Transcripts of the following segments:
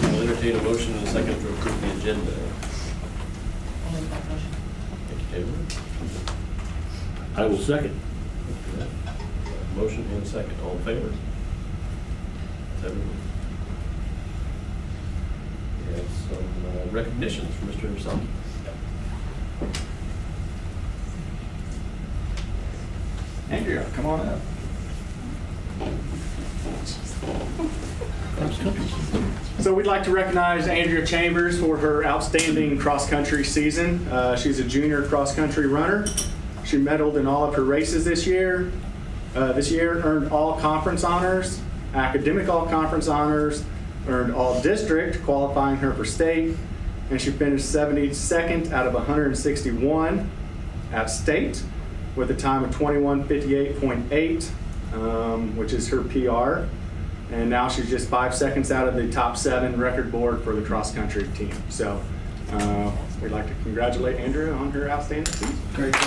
I'll entertain a motion and a second to approve the agenda. I'll make that motion. Thank you, Taylor. I will second. Motion and a second. All in favor? That's everyone. We have some recognitions for Mr. Saki. Andrea, come on up. So we'd like to recognize Andrea Chambers for her outstanding cross-country season. She's a junior cross-country runner. She medaled in all of her races this year. Earned all conference honors, academic all conference honors, earned all district, qualifying her for state, and she finished 72nd out of 161 at state with a time of 21:58.8, which is her PR. And now she's just 5 seconds out of the top 7 record board for the cross-country team. So we'd like to congratulate Andrea on her outstanding season. Great job.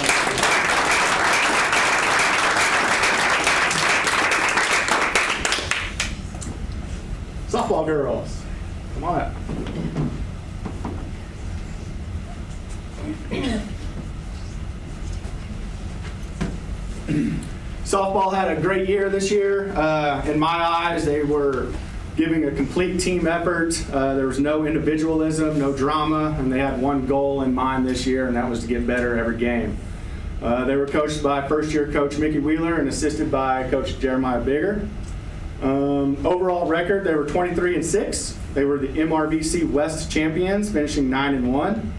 Softball girls, come on up. Softball had a great year this year. In my eyes, they were giving a complete team effort. There was no individualism, no drama, and they had one goal in mind this year, and that was to get better every game. They were coached by first-year coach Mickey Wheeler and assisted by coach Jeremiah Bigger. Overall record, they were 23-6. They were the MRBC West champions, finishing 9-1.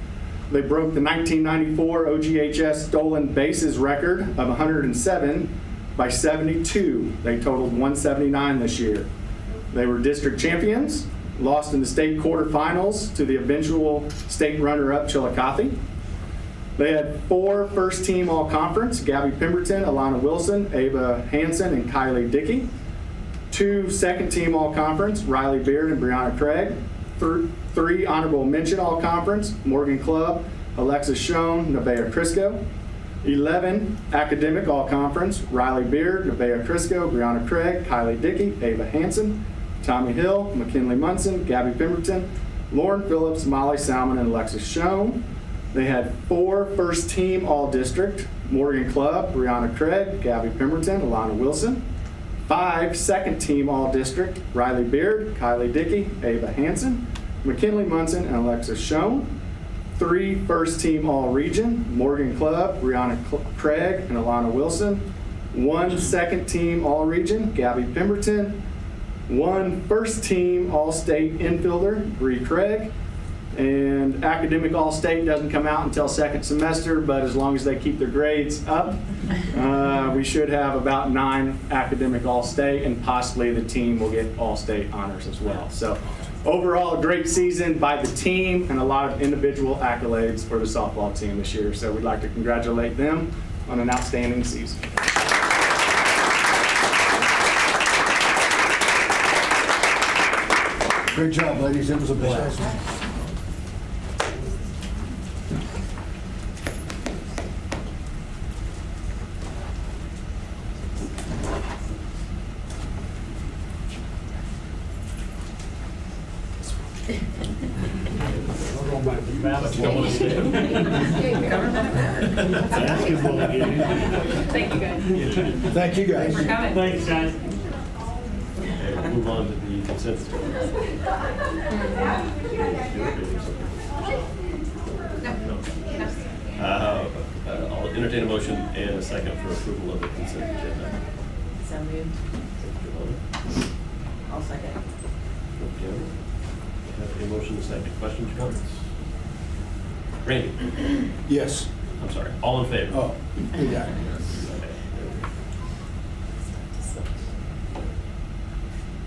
They broke the 1994 OGHS stolen bases record of 107 by 72. They totaled 179 this year. They were district champions, lost in the state quarterfinals to the eventual state runner-up Chillicothe. They had 4 first-team all-conference, Gabby Pemberton, Alana Wilson, Ava Hansen, and Kylie Dickey. 2 second-team all-conference, Riley Beard and Brianna Craig. 3 honorable mention all-conference, Morgan Clubb, Alexis Schoen, Nevaeh Crisco. 11 academic all-conference, Riley Beard, Nevaeh Crisco, Brianna Craig, Kylie Dickey, Ava Hansen, Tommy Hill, McKinley Munson, Gabby Pemberton, Lauren Phillips, Molly Salmon, and Alexis Schoen. They had 4 first-team all-district, Morgan Clubb, Brianna Craig, Gabby Pemberton, Alana Wilson. 5 second-team all-district, Riley Beard, Kylie Dickey, Ava Hansen, McKinley Munson, and Alexis Schoen. 3 first-team all-region, Morgan Clubb, Brianna Craig, and Alana Wilson. 1 second-team all-region, Gabby Pemberton. 1 first-team all-state infielder, Bree Craig. And academic all-state doesn't come out until second semester, but as long as they keep their grades up, we should have about 9 academic all-state, and possibly the team will get all-state honors as well. So overall, a great season by the team and a lot of individual accolades for the softball team this year. So we'd like to congratulate them on an outstanding season. Great job, ladies. It was a blast. Thank you, guys. Thank you, guys. For coming. Thanks, guys. Okay, we'll move on to the consent agenda. I'll entertain a motion and a second for approval of the consent agenda. So moved. I'll second. Okay. Have a motion and a second. Questions or comments? Randy? Yes. I'm sorry. All in favor? Oh, yeah.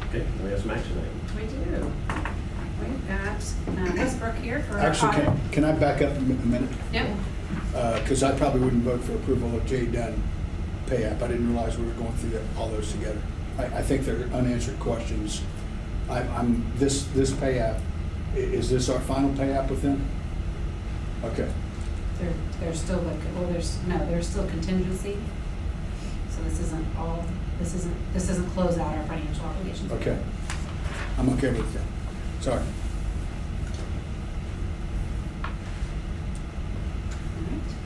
Okay, we have some action items. We do. We've got Westbrook here for our Actually, audit. can I back up a minute? Yep. Because I probably wouldn't vote for approval of J. Dunn pay app. I didn't realize we were going through all those together. I think they're unanswered questions. This pay app, is this our final pay app with them? Okay. There's still there's still contingency. So this isn't all This doesn't close out our financial obligations. Okay. I'm okay with that. Sorry.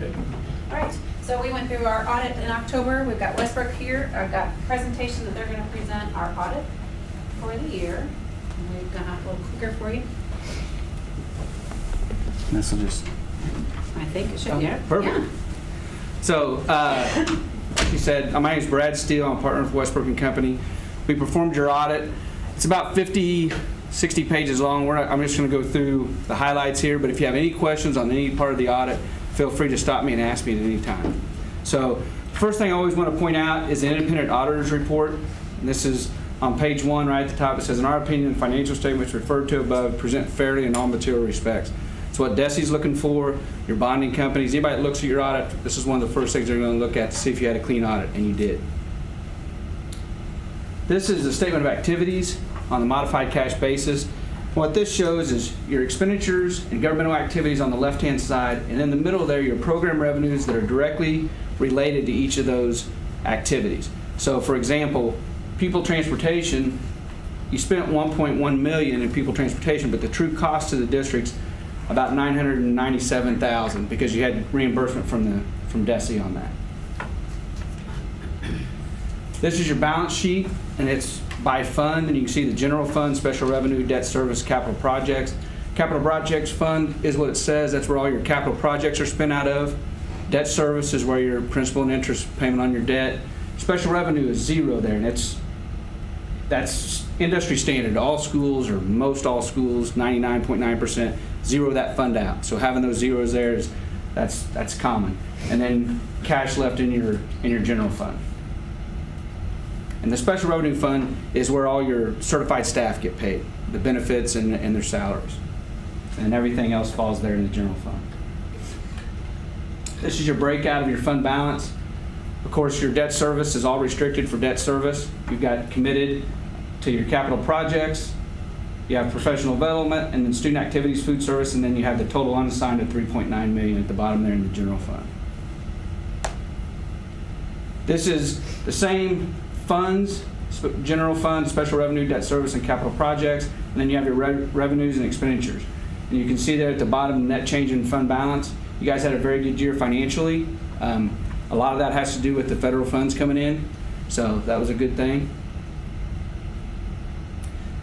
Okay. All right, so we went through our audit in October. We've got Westbrook here. I've got a presentation that they're going to present our audit for the year. And we've gone a little quicker for you. This will just. I think it should be. Yeah. Perfect. So, like you said, my name is Brad Steele. I'm a partner with Westbrook & Company. We performed your audit. It's about 50, 60 pages long. I'm just going to go through the highlights here, but if you have any questions on any part of the audit, feel free to stop me and ask me at any time. So, first thing I always want to point out is the independent auditor's report. And this is on page 1 right at the top. It says, in our opinion, the financial statements referred to above present fairly in all material respects. It's what DESI's looking for, your bonding companies. Anybody that looks at your audit, this is one of the first things they're going to look at to see if you had a clean audit, and you did. This is the statement of activities on the modified cash basis. What this shows is your expenditures and governmental activities on the left-hand side, and in the middle there, your program revenues that are directly related to each of those activities. So, for example, people transportation, you spent $1.1 million in people transportation, but the true cost to the district's about $997,000 because you had reimbursement from DESI on that. This is your balance sheet, and it's by fund, and you can see the general fund, special revenue, debt service, capital projects. Capital projects fund is what it says. That's where all your capital projects are spent out of. Debt service is where your principal and interest payment on your debt. Special revenue is zero there, and that's industry standard. All schools, or most all schools, 99.9%, zero that fund out. So having those zeros there that's common. And then cash left in your general fund. And the special revenue fund is where all your certified staff get paid, the benefits and their salaries. And everything else falls there in the general fund. This is your breakout of your fund balance. Of course, your debt service is all restricted for debt service. You've got committed to your capital projects. You have professional development, and then student activities, food service, and then you have the total unassigned of $3.9 million at the bottom there in the general fund. This is the same funds, general fund, special revenue, debt service, and capital projects, and then you have your revenues and expenditures. And you can see there at the bottom, net change in fund balance. You guys had a very good year financially. A lot of that has to do with the federal funds coming in, so that was a good thing.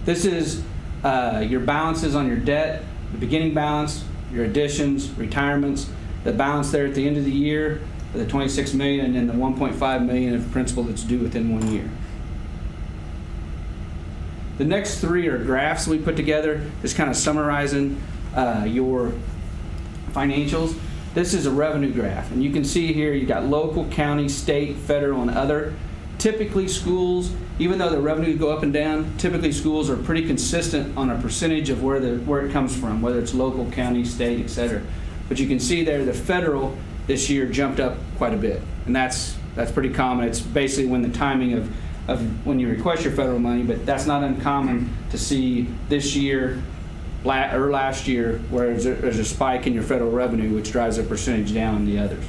This is your balances on your debt, the beginning balance, your additions, retirements, the balance there at the end of the year, the $26 million, and then the $1.5 million of principal that's due within 1 year. The next 3 are graphs we put together, just kind of summarizing your financials. This is a revenue graph, and you can see here you've got local, county, state, federal, and other. Typically schools, even though the revenues go up and down, typically schools are pretty consistent on a percentage of where it comes from, whether it's local, county, state, etc. But you can see there the federal this year jumped up quite a bit, and that's pretty common. It's basically when the timing of when you request your federal money, but that's not uncommon to see this year or last year where there's a spike in your federal revenue, which drives a percentage down in the others.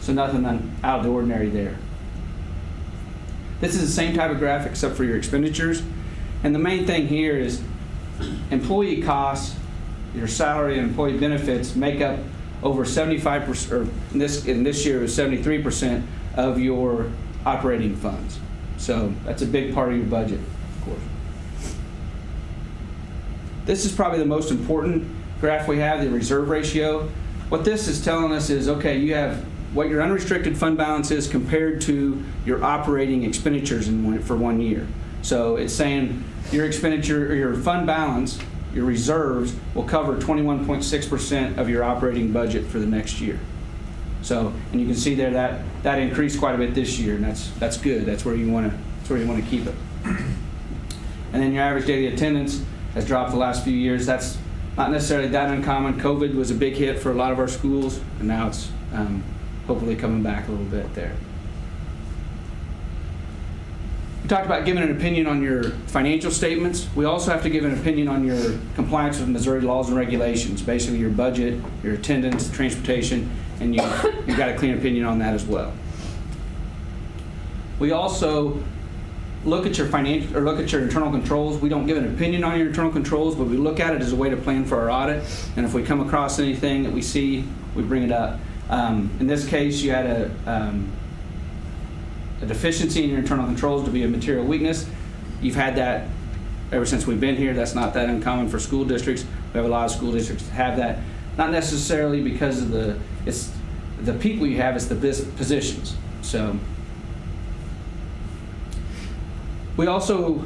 So nothing out of the ordinary there. This is the same type of graphic except for your expenditures. And the main thing here is employee costs, your salary and employee benefits make up over 75%, or in this year it was 73% of your operating funds. So that's a big part of your budget, of course. This is probably the most important graph we have, the reserve ratio. What this is telling us is, okay, you have what your unrestricted fund balance is compared to your operating expenditures for 1 year. So it's saying your expenditure or your fund balance, your reserves, will cover 21.6% of your operating budget for the next year. So, and you can see there that increased quite a bit this year, and that's good. That's where you want to keep it. And then your average daily attendance has dropped the last few years. That's not necessarily that uncommon. COVID was a big hit for a lot of our schools, and now it's hopefully coming back a little bit there. We talked about giving an opinion on your financial statements. We also have to give an opinion on your compliance with Missouri laws and regulations, basically your budget, your attendance, transportation, and you've got a clean opinion on that as well. We also look at your financial, or look at your internal controls. We don't give an opinion on your internal controls, but we look at it as a way to plan for our audit. And if we come across anything that we see, we bring it up. In this case, you had a deficiency in your internal controls to be a material weakness. You've had that ever since we've been here. That's not that uncommon for school districts. We have a lot of school districts that have that. Not necessarily because of it's the people you have, it's the positions. So we also,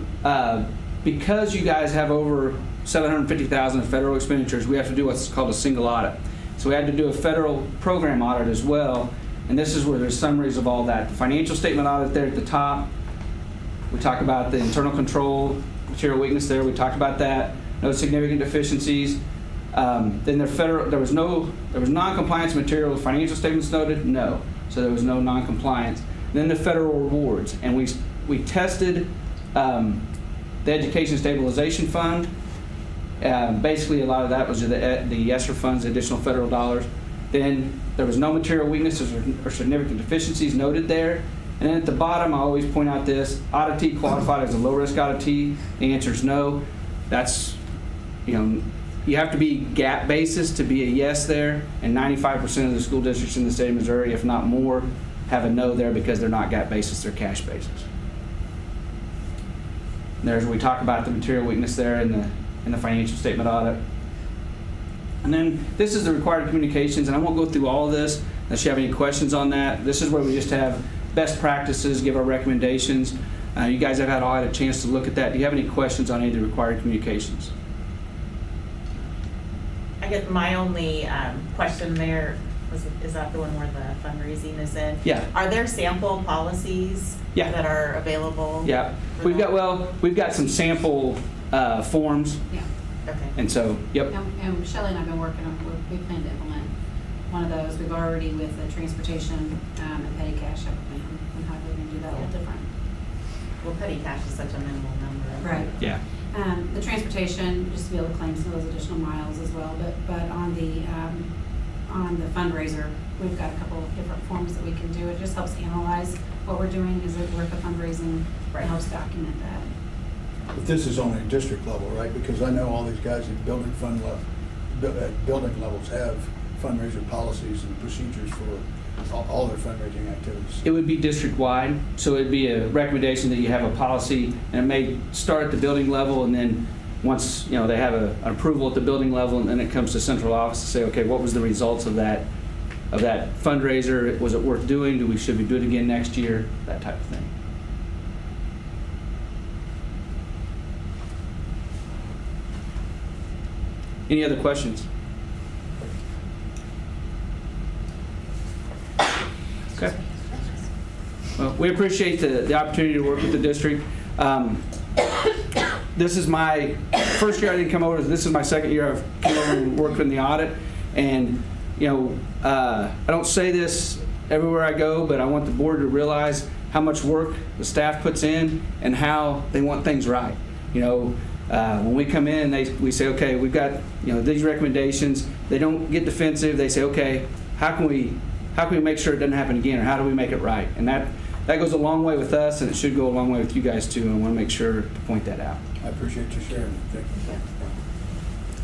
because you guys have over $750,000 of federal expenditures, we have to do what's called a single audit. So we had to do a federal program audit as well, and this is where there's summaries of all that. The financial statement audit there at the top. We talk about the internal control, material weakness there. We talked about that. No significant deficiencies. Then there was non-compliance material with financial statements noted. No, so there was no non-compliance. Then the federal rewards, and we tested the Education Stabilization Fund. Basically, a lot of that was the ESSER funds, the additional federal dollars. Then there was no material weaknesses or significant deficiencies noted there. And then at the bottom, I always point out this: auditee qualified as a low-risk auditee. The answer is no. That's, you have to be GAAP basis to be a yes there, and 95% of the school districts in the state of Missouri, if not more, have a no there because they're not GAAP basis, they're cash basis. We talk about the material weakness there in the financial statement audit. And then this is the required communications, and I won't go through all of this unless you have any questions on that. This is where we just have best practices, give our recommendations. You guys have had a chance to look at that. Do you have any questions on any of the required communications? I guess my only question there is that the one where the fundraising is in? Yeah. Are there sample policies Yeah. that are available? Yeah, for that? we've got some sample forms, Yeah. Okay. and so, yep. And Shelley and I have been working on, we plan to implement one of those. We've already, with the transportation and petty cash, have a plan on how we're going to do that a little different. Well, petty cash is such a minimal number. Right. Yeah. The transportation, just to be able to claim some of those additional miles as well, but on the fundraiser, we've got a couple of different forms that we can do. It just helps analyze what we're doing. Is it worth the fundraising? Right. It helps document that. But this is only district level, right? Because I know all these guys at building fund level, at building levels have fundraiser policies and procedures for all their fundraising activities. It would be district-wide, so it'd be a recommendation that you have a policy, and it may start at the building level, and then once they have an approval at the building level, and then it comes to central office to say, okay, what was the results of that fundraiser? Was it worth doing? Should we do it again next year? That type of thing. Any other questions? Okay. Well, we appreciate the opportunity to work with the district. This is my first year I didn't come over. This is my second year I've come over and worked in the audit. And, I don't say this everywhere I go, but I want the board to realize how much work the staff puts in and how they want things right. When we come in, we say, okay, we've got these recommendations. They don't get defensive. They say, okay, how can we make sure it doesn't happen again, or how do we make it right? And that goes a long way with us, and it should go a long way with you guys too. And I want to make sure to point that out. I appreciate you sharing.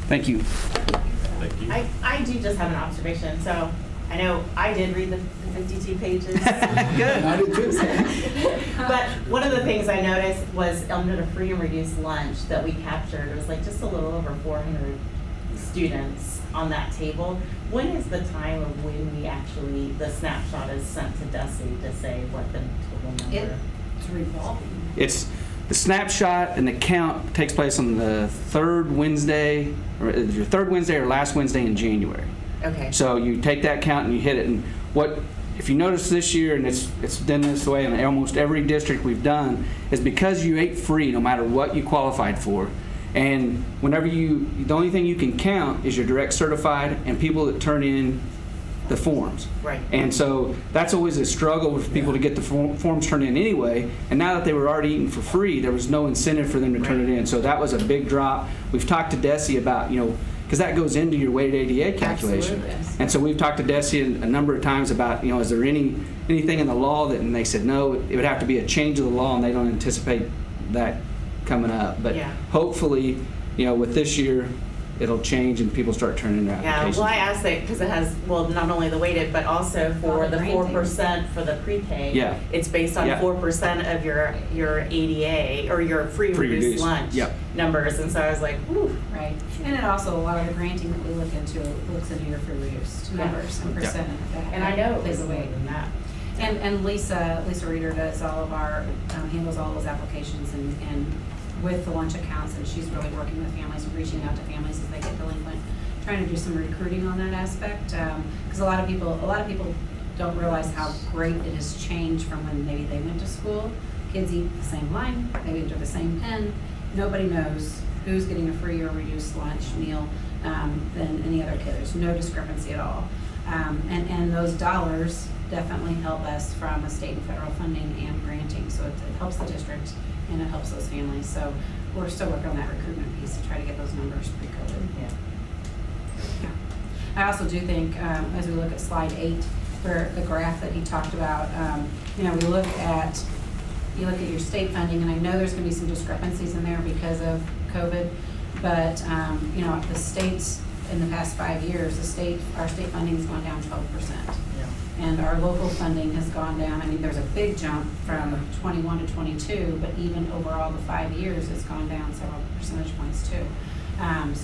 Thank you. Thank you. I do just have an observation. So I know I did read the 52 pages. I did too. But one of the things I noticed was under the free and reduced lunch that we captured, it was like just a little over 400 students on that table. When is the time of when the snapshot is sent to DESE to say what the total number? It's revolving. It's the snapshot and the count takes place on the third Wednesday or last Wednesday in January. Okay. So you take that count and you hit it. And if you notice this year, and it's done this way in almost every district we've done, is because you ate free no matter what you qualified for. And whenever the only thing you can count is your direct certified and people that turn in the forms. Right. And so that's always a struggle with people to get the forms turned in anyway. And now that they were already eating for free, there was no incentive for them to turn it in. So that was a big drop. We've talked to DESE about, because that goes into your weighted ADA calculation. Absolutely. And so we've talked to Desi a number of times about, is there anything in the law that, and they said, no, it would have to be a change of the law, and they don't anticipate that coming up. But Yeah. hopefully, with this year, it'll change and people start turning their Yeah, applications. well, I asked it because it has, not only the weighted, but also for All the the granting. 4% for the pre-K. Yeah. It's based on Yeah. 4% of your ADA, or your free Free reduced reduced. lunch Yep. numbers, and so I was like, whew. Right, and it also, a lot of the granting that we look into looks into your free reduced Yeah. numbers and Yeah. percent. And I know it plays was a more weight. than that. And Lisa Reader does all of our, handles all those applications and with the lunch accounts, and she's really working with families, reaching out to families as they get delinquent, trying to do some recruiting on that aspect. Because a lot of people don't realize how great it has changed from when maybe they went to school. Kids eat the same line, they enter the same pen. Nobody knows who's getting a free or reduced lunch meal than any other kid. There's no discrepancy at all. And those dollars definitely help us from a state and federal funding and granting. So it helps the district and it helps those families. So we're still working on that recruitment piece to try to get those numbers pre-COVID. Yeah. I also do think, as we look at slide 8, for the graph that he talked about, we look at, you look at your state funding, and I know there's going to be some discrepancies in there because of COVID, but, the states, in the past 5 years, our state funding has gone down 12%. And our local funding has gone down. I mean, there's a big jump from 21 to 22, but even overall, the 5 years, it's gone down several percentage points too. And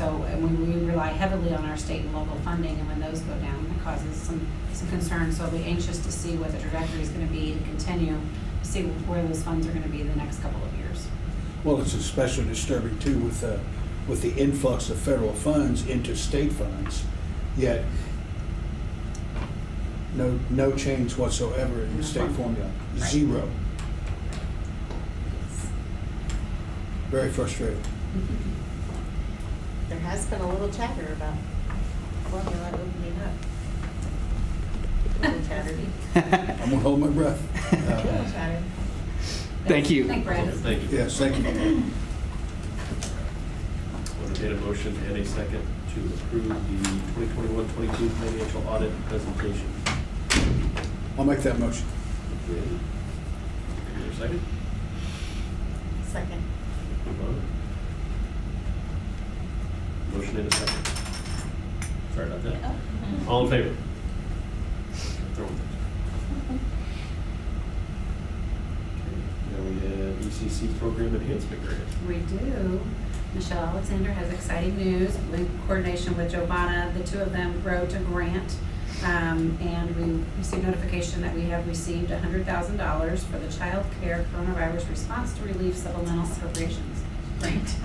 we rely heavily on our state and local funding, and when those go down, it causes some concern. So I'll be anxious to see what the trajectory is going to be to continue, to see where those funds are going to be in the next couple of years. Well, it's especially disturbing too with the influx of federal funds into state funds, yet no change whatsoever in the state formula. Right. Zero. Very frustrating. There has been a little chatter about formula opening up. A little chatter. I'm gonna hold my breath. A little chatter. Thank you. Thank Brad. Thank you. Yes, thank you. Entertain a motion and a second to approve the 2021-22 financial audit presentation. I'll make that motion. Okay. Is there a second? Second. Vote. Motion and a second. Sorry about that. All in favor? Throw it. Okay. Now we have ECC Program Enhancement Grant. We do. Michelle Alexander has exciting news. In coordination with Giovanna, the two of them wrote a grant, and we received notification that we have received $100,000 for the Child Care Coronavirus Response to Relief Supplemental Appropriations Grant.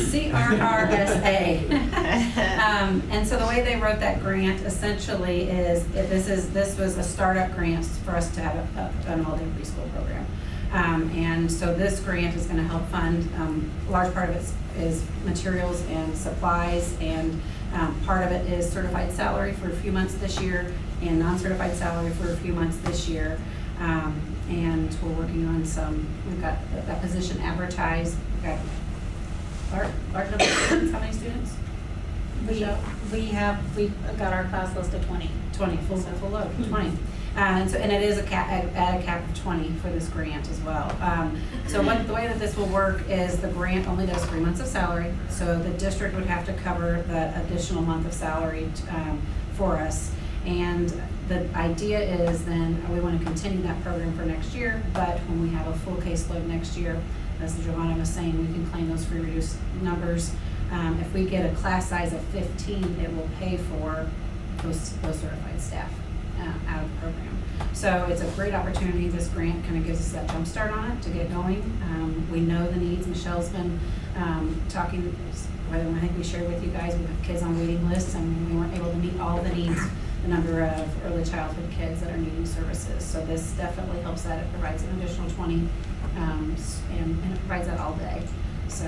CRRSA. And so the way they wrote that grant essentially is, this was a startup grant for us to have an all-day preschool program. And so this grant is going to help fund, a large part of it is materials and supplies, and part of it is certified salary for a few months this year and non-certified salary for a few months this year. And we're working on we've got that position advertised. We've got large number of students. How many students? Michelle? We've got our class list of 20. 20, full load, 20. And it is at a cap of 20 for this grant as well. So the way that this will work is the grant only does 3 months of salary, so the district would have to cover that additional month of salary for us. And the idea is then we want to continue that program for next year, but when we have a full caseload next year, as Giovanna was saying, we can claim those free reduced numbers. If we get a class size of 15, it will pay for those certified staff out of the program. So it's a great opportunity. This grant kind of gives us that jump start on it to get going. We know the needs. Michelle's been talking, I think we shared with you guys, we have kids on waiting lists, and we weren't able to meet all the needs, the number of early childhood kids that are needing services. So this definitely helps that. It provides an additional 20, and it provides that all day. So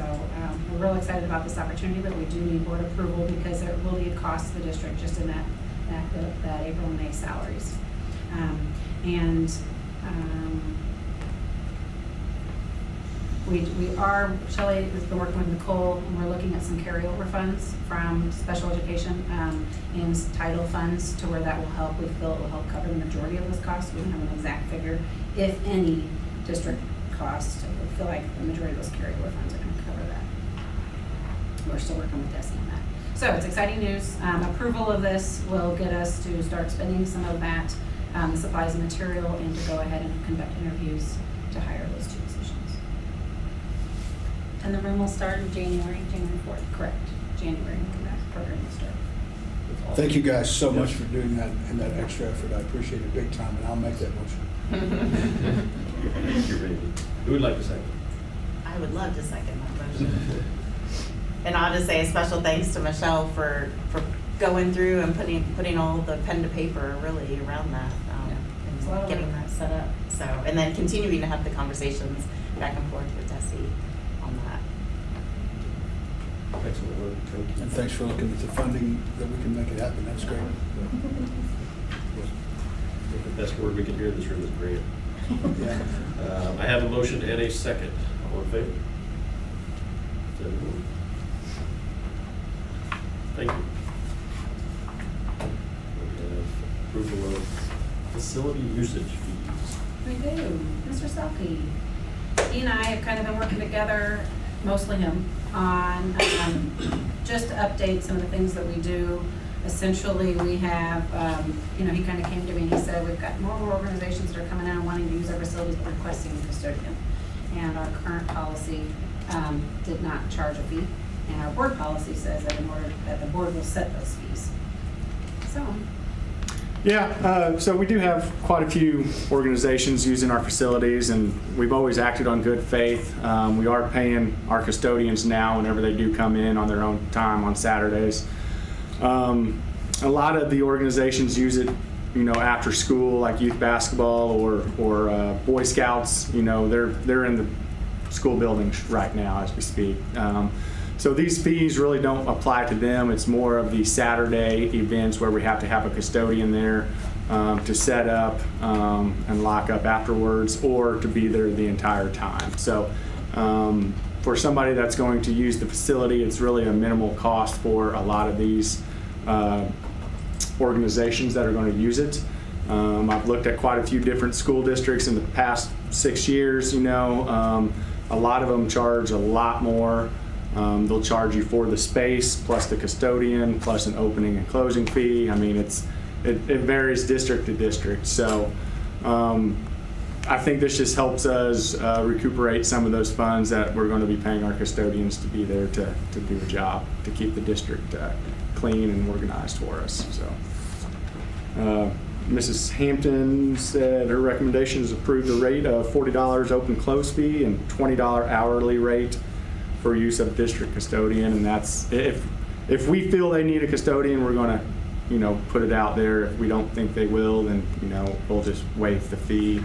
we're real excited about this opportunity, but we do need board approval because there will be a cost to the district just in that April and May salaries. Shelley has been working with Nicole, and we're looking at some carryover funds from special education and title funds to where that will help. We feel it will help cover the majority of those costs. We don't have an exact figure. If any district cost, we feel like the majority of those carryover funds are going to cover that. We're still working with Desi on that. So it's exciting news. Approval of this will get us to start spending some of that supplies and material and to go ahead and conduct interviews to hire those 2 positions. And the room will start in January 4th. Correct. January, that program will start. Thank you guys so much for doing that and that extra effort. I appreciate it big time, and I'll make that motion. Thank you, Randy. Who would like to second? I would love to second that motion. And I'll just say a special thanks to Michelle for going through and putting all the pen to paper really around that, It's a lot of and getting work. that set up. So, and then continuing to have the conversations back and forth with Desi on that. Excellent work, thank you. And thanks for looking at the funding that we can make it happen. That's great. The best word we can hear in this room is grant. Yeah. I have a motion and a second. All in favor? 7-1. Thank you. We have approval of facility usage fees. We do. Mr. Selke. He and I have kind of been working together, mostly him, on just to update some of the things that we do. Essentially, we have, he kind of came to me and he said, we've got more organizations that are coming out and wanting to use our facilities but requesting a custodian. And our current policy did not charge a fee. And our board policy says that that the board will set those fees. So, Yeah, so we do have quite a few organizations using our facilities, and we've always acted on good faith. We are paying our custodians now whenever they do come in on their own time on Saturdays. A lot of the organizations use it, after school, like youth basketball or Boy Scouts. They're in the school buildings right now as we speak. So these fees really don't apply to them. It's more of the Saturday events where we have to have a custodian there to set up and lock up afterwards, or to be there the entire time. So for somebody that's going to use the facility, it's really a minimal cost for a lot of these organizations that are going to use it. I've looked at quite a few different school districts in the past 6 years. A lot of them charge a lot more. They'll charge you for the space, plus the custodian, plus an opening and closing fee. I mean, it varies district to district. So I think this just helps us recuperate some of those funds that we're going to be paying our custodians to be there to do a job, to keep the district clean and organized for us. So Mrs. Hampton said her recommendation is approve the rate of $40 open close fee and $20 hourly rate for use of district custodian. And that's, if we feel they need a custodian, we're going to put it out there. If we don't think they will, then we'll just waive the fee.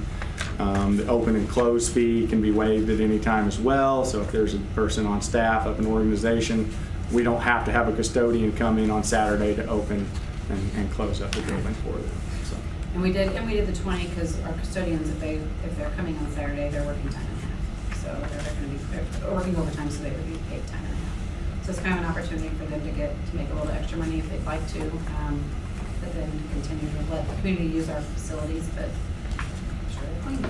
The open and close fee can be waived at any time as well. So if there's a person on staff of an organization, we don't have to have a custodian come in on Saturday to open and close up the building for them. So. and we did the 20 because our custodians, if they're coming on Saturday, they're working time and a half. So they're working overtime, so they would be paid time and a half. So it's kind of an opportunity for them to make a little extra money if they'd like to, but then continue to let the community use our facilities, but sure they're clean.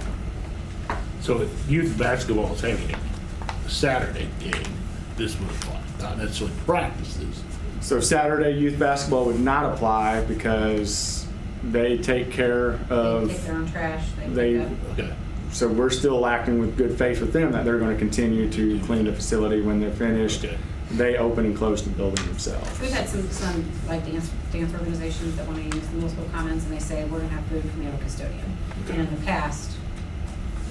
So if youth basketball is having a Saturday game, this would apply, not necessarily practices. So Saturday youth basketball would not apply because they take care of. They take their own trash, they- pick up. Okay. So we're still acting with good faith with them that they're going to continue to clean the facility when they're finished. Okay. They open and close the building themselves. We've had some like dance organizations that want to use the municipal commons, and they say, we're gonna have food, can we have a custodian? Okay. And in the past,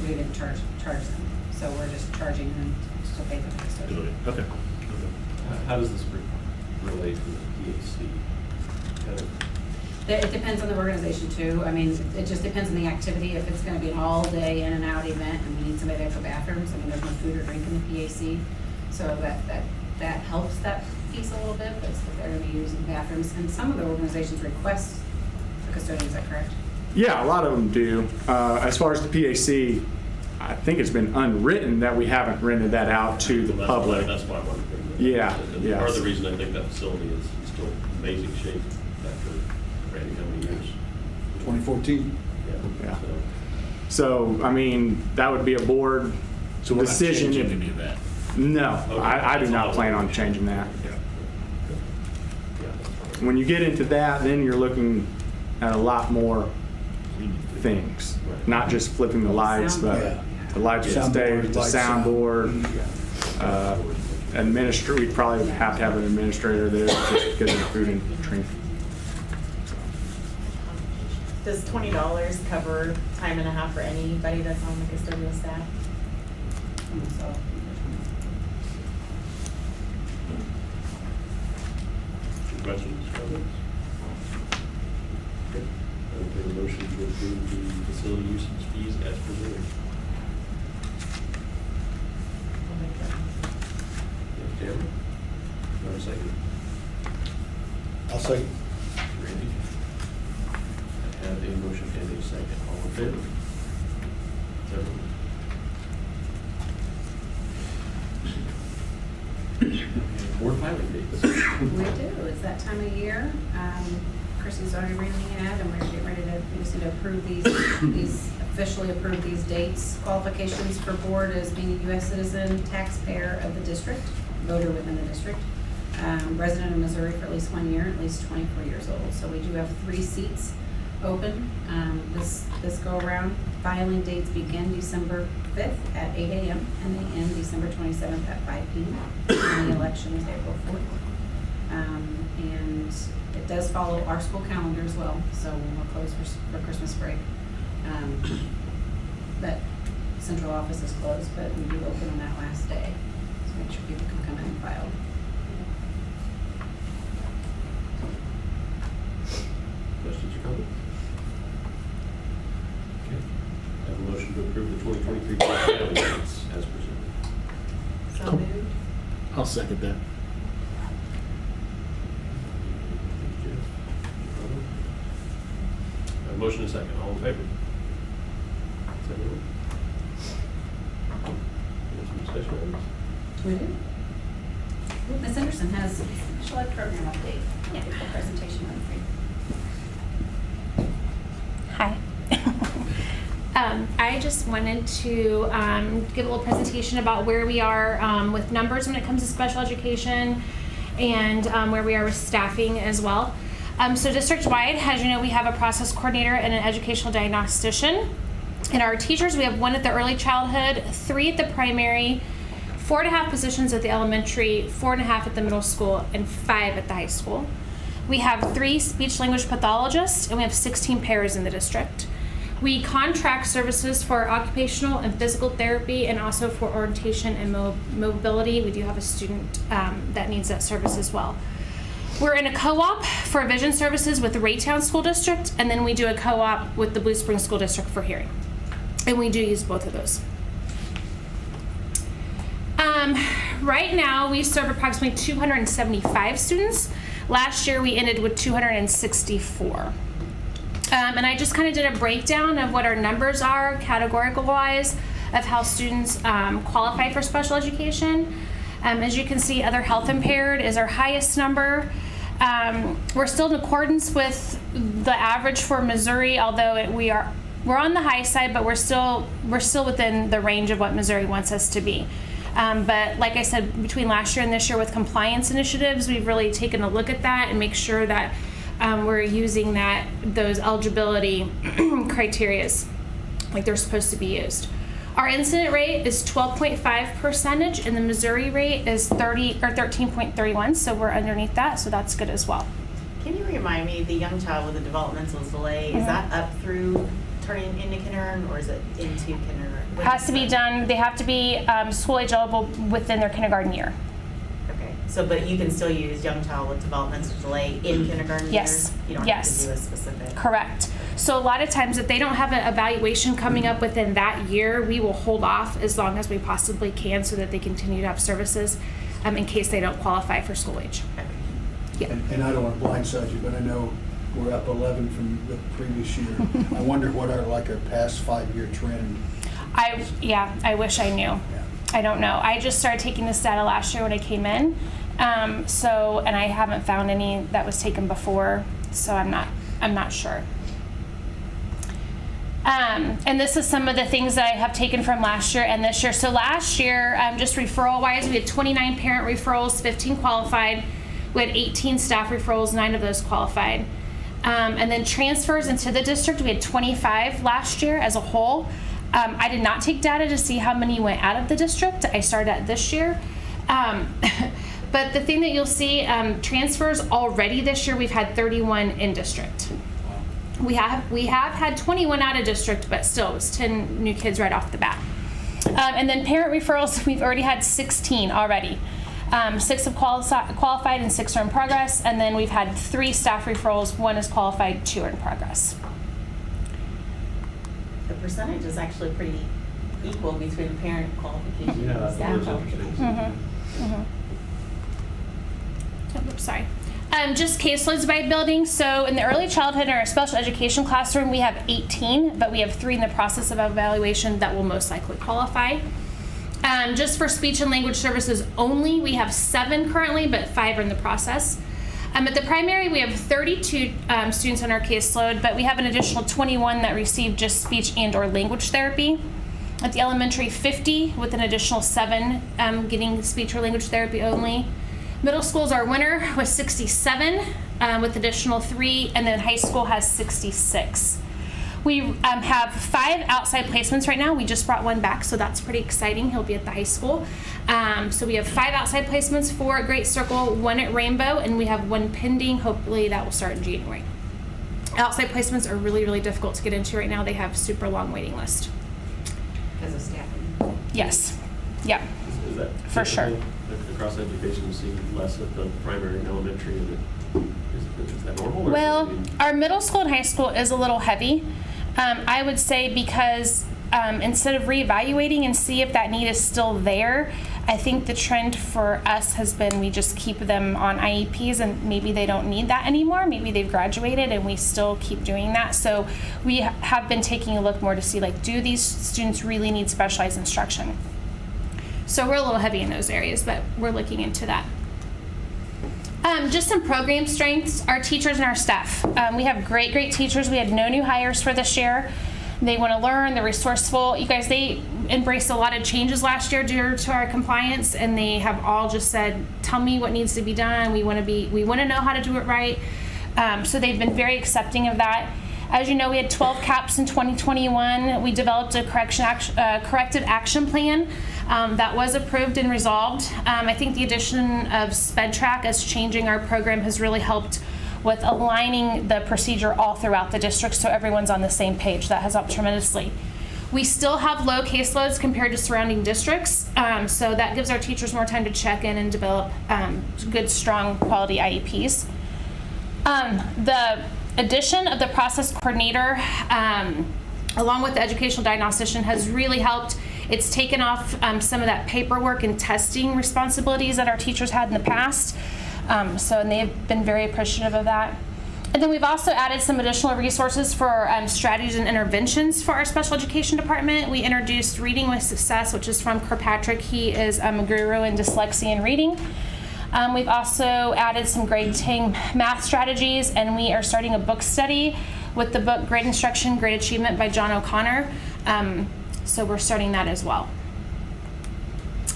we didn't charge them, so we're just charging them to pay for the custodian. Okay. How does this relate to the PAC? Kind of- It depends on the organization too. I mean, it just depends on the activity. If it's gonna be an all-day in and out event and we need somebody there for bathrooms, I mean, there's no food or drink in the PAC. So that helps that piece a little bit, but if they're gonna be using bathrooms. And some of the organizations request a custodian, is that correct? Yeah, a lot of them do. As far as the PAC, I think it's been unwritten that we haven't rented that out to the That's why- public. That's why I wanted to bring that up. Yeah, And yes. Part of the reason I think that facility is still in amazing shape after, Randy, how many years? 2014. Yeah. So, So, I mean, that would be a board So we're not decision. changing if- any of that. No, Okay, I do that's not all. plan on changing that. yeah, that's fine. When you get into that, then you're looking at a lot more things. Right. Not just flipping the lights, but Yeah. the lights on Soundboard, stage, the lights, sound. soundboard, we'd probably have to have an administrator there just because of food and drink. Does $20 cover time and a half for anybody that's on the custodial staff? Any questions, comments? Okay. I will take a motion to approve the facility usage fees as presented. I'll make that. Yes, Tamara? Do I have a second? I'll say, Randy? I have a motion and a second. All in favor? Everyone? Board filing dates. We do, it's that time of year. Chrissy's already reading it, and we're getting ready to, we just need to approve these officially approve these dates. Qualifications for board as being a U.S. citizen, taxpayer of the district, voter within the district, resident of Missouri for at least 1 year, at least 24 years old. So we do have 3 seats open this go around. Filing dates begin December 5th at 8 a.m. and they end December 27th at 5 p.m. And the election is April 4th. And it does follow our school calendar as well, so when we're closed for Christmas break. But central office is closed, but we do open on that last day, so make sure people can come in and file. Questions or comments? Okay. I have a motion to approve the 2023 board filing dates as presented. So moved. I'll second that. A motion and a second. All in favor? Is everyone? Any some discussion items? We do. Ms. Anderson has a special ed program update. Yeah, a presentation on three. Hi. I just wanted to give a little presentation about where we are with numbers when it comes to special education and where we are with staffing as well. So district-wide, as you know, we have a process coordinator and an educational diagnostician. And our teachers, we have 1 at the early childhood, 3 at the primary, 4.5 positions at the elementary, 4.5 at the middle school, and 5 at the high school. We have 3 speech-language pathologists, and we have 16 pairs in the district. We contract services for occupational and physical therapy and also for orientation and mobility. We do have a student that needs that service as well. We're in a co-op for vision services with the Raytown School District, and then we do a co-op with the Blue Springs School District for hearing. And we do use both of those. Right now, we serve approximately 275 students. Last year, we ended with 264. And I just kind of did a breakdown of what our numbers are, categorical wise, of how students qualify for special education. As you can see, other health impaired is our highest number. We're still in accordance with the average for Missouri, although we're on the high side, but we're still within the range of what Missouri wants us to be. But like I said, between last year and this year with compliance initiatives, we've really taken a look at that and make sure that we're using those eligibility criterias like they're supposed to be used. Our incident rate is 12.5%, and the Missouri rate is 13.31, so we're underneath that, so that's good as well. Can you remind me, the young child with a developmental delay, is that up through turning into kindergarten, or is it into kindergarten? When Has is to be that? done, they have to be school age eligible within their kindergarten year. Okay, so, but you can still use young child with developmental delay in kindergarten Yes. years? You don't Yes. have to do a specific. Correct. So a lot of times if they don't have an evaluation coming up within that year, we will hold off as long as we possibly can so that they continue to have services in case they don't qualify for school age. Yeah. and I don't want to blindside you, but I know we're up 11 from the previous year. I wonder what our past 5-year trend. I wish I knew. I don't know. I just started taking this data last year when I came in. And I haven't found any that was taken before, so I'm not sure. And this is some of the things that I have taken from last year and this year. So last year, just referral-wise, we had 29 parent referrals, 15 qualified. We had 18 staff referrals, 9 of those qualified. And then transfers into the district, we had 25 last year as a whole. I did not take data to see how many went out of the district. I started at this year. But the thing that you'll see, transfers already this year, we've had 31 in district. We have had 21 out of district, but still, it was 10 new kids right off the bat. And then parent referrals, we've already had 16 already. 6 have qualified and 6 are in progress. And then we've had 3 staff referrals, 1 is qualified, 2 are in progress. The percentage is actually pretty equal between parent qualification Yeah, and that's staff interesting. qualification. Oops, sorry. Just caseloads by building. So in the early childhood in our special education classroom, we have 18, but we have 3 in the process of evaluation that will most likely qualify. Just for speech and language services only, we have 7 currently, but 5 are in the process. At the primary, we have 32 students on our caseload, but we have an additional 21 that receive just speech and or language therapy. At the elementary, 50, with an additional 7 getting speech or language therapy only. Middle school is our winner with 67, with additional 3, and then high school has 66. We have 5 outside placements right now. We just brought 1 back, so that's pretty exciting. He'll be at the high school. So we have 5 outside placements, 4 at Great Circle, 1 at Rainbow, and we have 1 pending. Hopefully that will start in January. Outside placements are really, really difficult to get into right now. They have super long waiting list. Because of staffing. Yes. Yep. Is that For sure. typical across education, you see less at the primary and elementary, and is that normal? Or Well, is it- our middle school and high school is a little heavy. I would say because instead of reevaluating and see if that need is still there, I think the trend for us has been we just keep them on IEPs and maybe they don't need that anymore. Maybe they've graduated and we still keep doing that. So we have been taking a look more to see, like, do these students really need specialized instruction? So we're a little heavy in those areas, but we're looking into that. Just some program strengths, our teachers and our staff. We have great, great teachers. We had no new hires for this year. They want to learn, they're resourceful. You guys, they embraced a lot of changes last year due to our compliance, and they have all just said, tell me what needs to be done. We want to know how to do it right. So they've been very accepting of that. As you know, we had 12 CAPs in 2021. We developed a corrective action plan that was approved and resolved. I think the addition of SpedTrack as changing our program has really helped with aligning the procedure all throughout the district so everyone's on the same page. That has helped tremendously. We still have low caseloads compared to surrounding districts, so that gives our teachers more time to check in and develop good, strong, quality IEPs. The addition of the process coordinator, along with the educational diagnostician, has really helped. It's taken off some of that paperwork and testing responsibilities that our teachers had in the past. And they've been very appreciative of that. And then we've also added some additional resources for strategies and interventions for our special education department. We introduced Reading with Success, which is from Kirkpatrick. He is a guru in dyslexia and reading. We've also added some grade 10 math strategies, and we are starting a book study with the book Great Instruction, Great Achievement by John O'Connor. So we're starting that as well.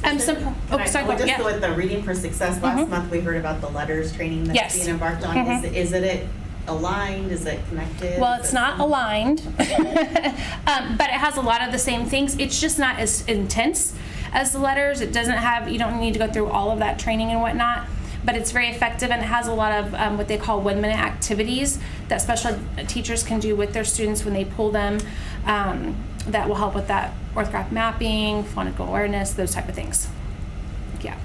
Just Yeah. with the Reading for Success, last month we heard about the letters training that's Yes. being embarked on. Is it aligned? Is it connected? Well, Is it's it not aligned, but it has a lot of the same things. It's just not as intense as the letters. It doesn't have, you don't need to go through all of that training and whatnot, but it's very effective, and it has a lot of what they call 1-minute activities that special teachers can do with their students when they pull them, that will help with that orthographic mapping, phonical awareness, those type of things. Yeah.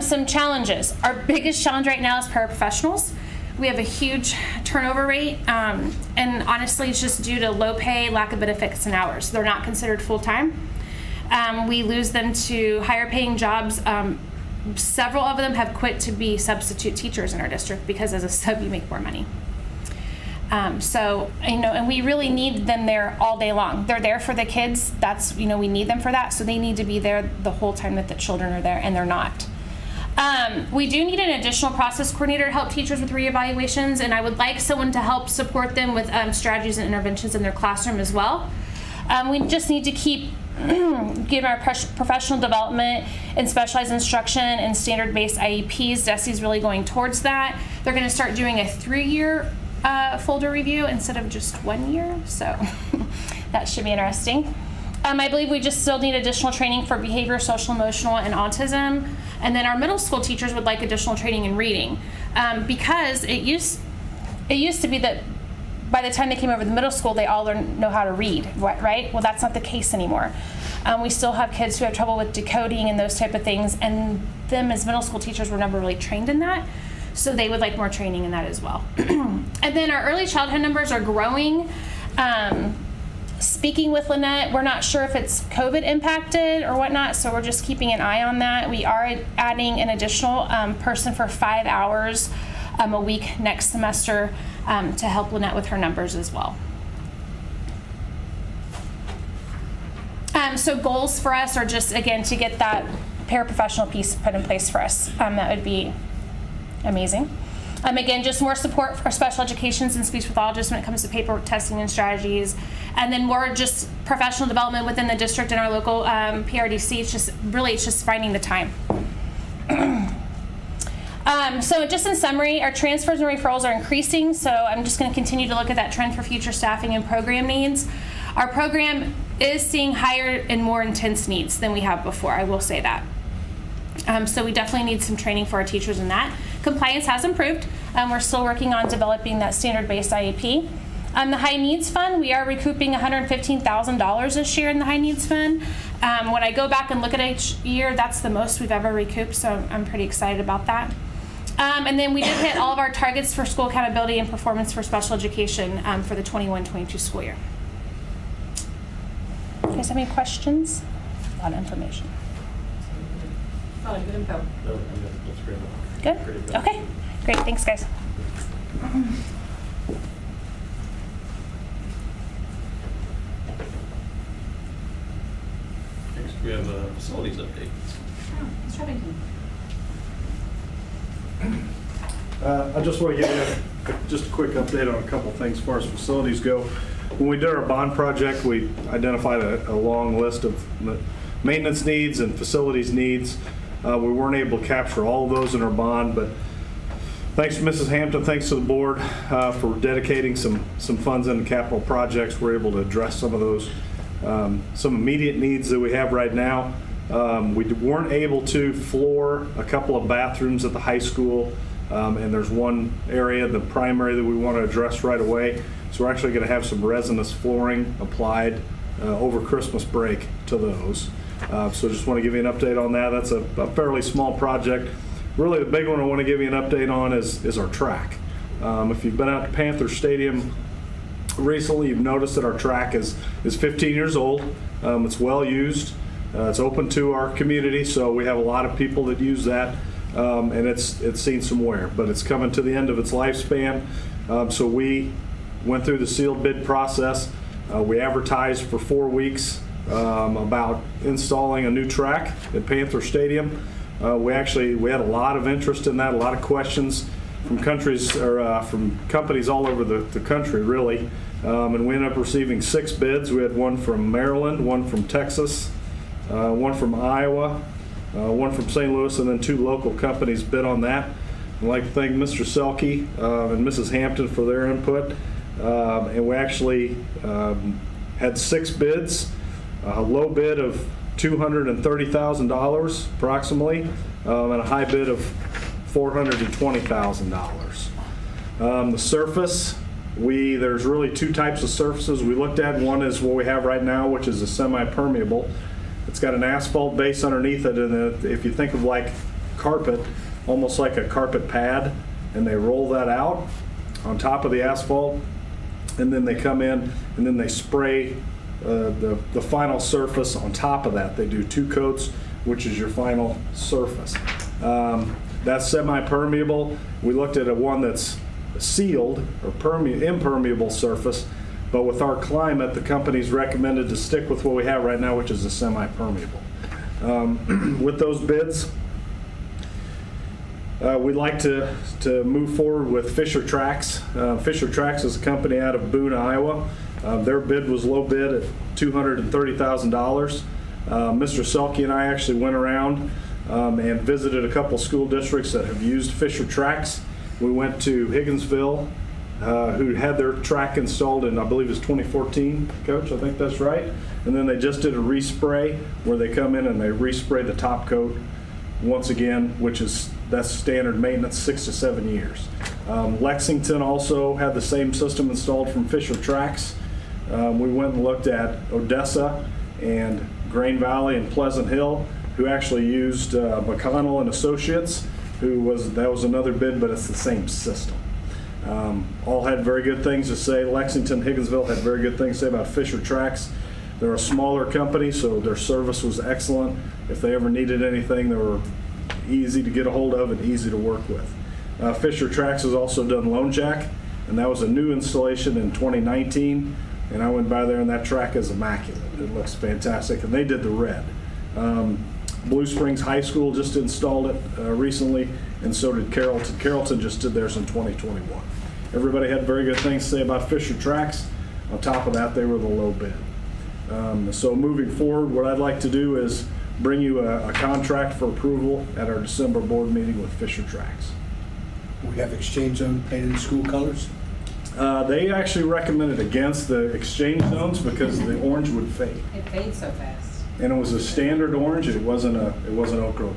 Some challenges. Our biggest challenge right now is paraprofessionals. We have a huge turnover rate, and honestly, it's just due to low pay, lack of benefits and hours. They're not considered full-time. We lose them to higher paying jobs. Several of them have quit to be substitute teachers in our district because as a sub, you make more money. So, and we really need them there all day long. They're there for the kids. That's, we need them for that. So they need to be there the whole time that the children are there, and they're not. We do need an additional process coordinator to help teachers with reevaluations, and I would like someone to help support them with strategies and interventions in their classroom as well. We just need to keep giving our professional development and specialized instruction and standard-based IEPs. DESE's really going towards that. They're going to start doing a 3-year folder review instead of just 1 year, so that should be interesting. I believe we just still need additional training for behavior, social, emotional, and autism. And then our middle school teachers would like additional training in reading, because it used to be that by the time they came over to the middle school, they all know how to read, right? Well, that's not the case anymore. We still have kids who have trouble with decoding and those type of things, and them as middle school teachers were never really trained in that. So they would like more training in that as well. And then our early childhood numbers are growing. Speaking with Lynette, we're not sure if it's COVID impacted or whatnot, so we're just keeping an eye on that. We are adding an additional person for 5 hours a week next semester to help Lynette with her numbers as well. So goals for us are just, again, to get that paraprofessional piece put in place for us. That would be amazing. Again, just more support for special educations and speech pathologists when it comes to paperwork testing and strategies. And then more just professional development within the district and our local PRDC. It's just finding the time. So just in summary, our transfers and referrals are increasing. So I'm just going to continue to look at that trend for future staffing and program needs. Our program is seeing higher and more intense needs than we have before. I will say that. So we definitely need some training for our teachers in that. Compliance has improved. We're still working on developing that standard-based IEP. The High Needs Fund, we are recouping $115,000 this year in the High Needs Fund. When I go back and look at each year, that's the most we've ever recouped, so I'm pretty excited about that. And then we did hit all of our targets for school accountability and performance for special education for the 21-22 school year. Do you guys have any questions? A lot of information. A lot of good info. No, that's great. Good? Great info. Okay, great, thanks guys. Next, we have a facilities update. Ms. Remington. I just want to give you just a quick update on a couple things as far as facilities go. When we did our bond project, we identified a long list of maintenance needs and facilities needs. We weren't able to capture all of those in our bond, but thanks to Mrs. Hampton, thanks to the board for dedicating some funds into capital projects. We're able to address some of those, some immediate needs that we have right now. We weren't able to floor a couple of bathrooms at the high school, and there's one area, the primary, that we want to address right away. So we're actually going to have some resinous flooring applied over Christmas break to those. So just want to give you an update on that. That's a fairly small project. Really the big one I want to give you an update on is our track. If you've been out to Panther Stadium recently, you've noticed that our track is 15 years old. It's well used. It's open to our community, so we have a lot of people that use that, and it's seen some wear, but it's coming to the end of its lifespan. So we went through the sealed bid process. We advertised for 4 weeks about installing a new track at Panther Stadium. We had a lot of interest in that, a lot of questions from from companies all over the country, really. And we ended up receiving 6 bids. We had one from Maryland, one from Texas, one from Iowa, one from St. Louis, and then 2 local companies bid on that. I'd like to thank Mr. Selke and Mrs. Hampton for their input. And we actually had 6 bids, a low bid of $230,000 approximately, and a high bid of $420,000. The surface, there's really 2 types of surfaces we looked at. One is what we have right now, which is a semi-permeable. It's got an asphalt base underneath it, and if you think of like carpet, almost like a carpet pad, and they roll that out on top of the asphalt, and then they come in and then they spray the final surface on top of that. They do 2 coats, which is your final surface. That's semi-permeable. We looked at one that's sealed or impermeable surface, but with our climate, the company's recommended to stick with what we have right now, which is a semi-permeable. With those bids, we'd like to move forward with Fisher Tracks. Fisher Tracks is a company out of Boone, Iowa. Their bid was low bid at $230,000. Mr. Selke and I actually went around and visited a couple school districts that have used Fisher Tracks. We went to Higginsville, who had their track installed in, I believe it's 2014, Coach, I think that's right. And then they just did a respray where they come in and they respray the top coat once again, that's standard maintenance, 6 to 7 years. Lexington also had the same system installed from Fisher Tracks. We went and looked at Odessa and Grain Valley and Pleasant Hill, who actually used McConnell and Associates, that was another bid, but it's the same system. All had very good things to say. Lexington, Higginsville had very good things to say about Fisher Tracks. They're a smaller company, so their service was excellent. If they ever needed anything, they were easy to get a hold of and easy to work with. Fisher Tracks has also done Lone Jack, and that was a new installation in 2019. And I went by there, and that track is immaculate. It looks fantastic, and they did the red. Blue Springs High School just installed it recently, and so did Carrollton. Carrollton just did theirs in 2021. Everybody had very good things to say about Fisher Tracks. On top of that, they were the low bid. So moving forward, what I'd like to do is bring you a contract for approval at our December board meeting with Fisher Tracks. We have exchange zone painted in school colors. They actually recommended against the exchange zones because the orange would fade. It fades so fast. And it was a standard orange. It wasn't Oak Grove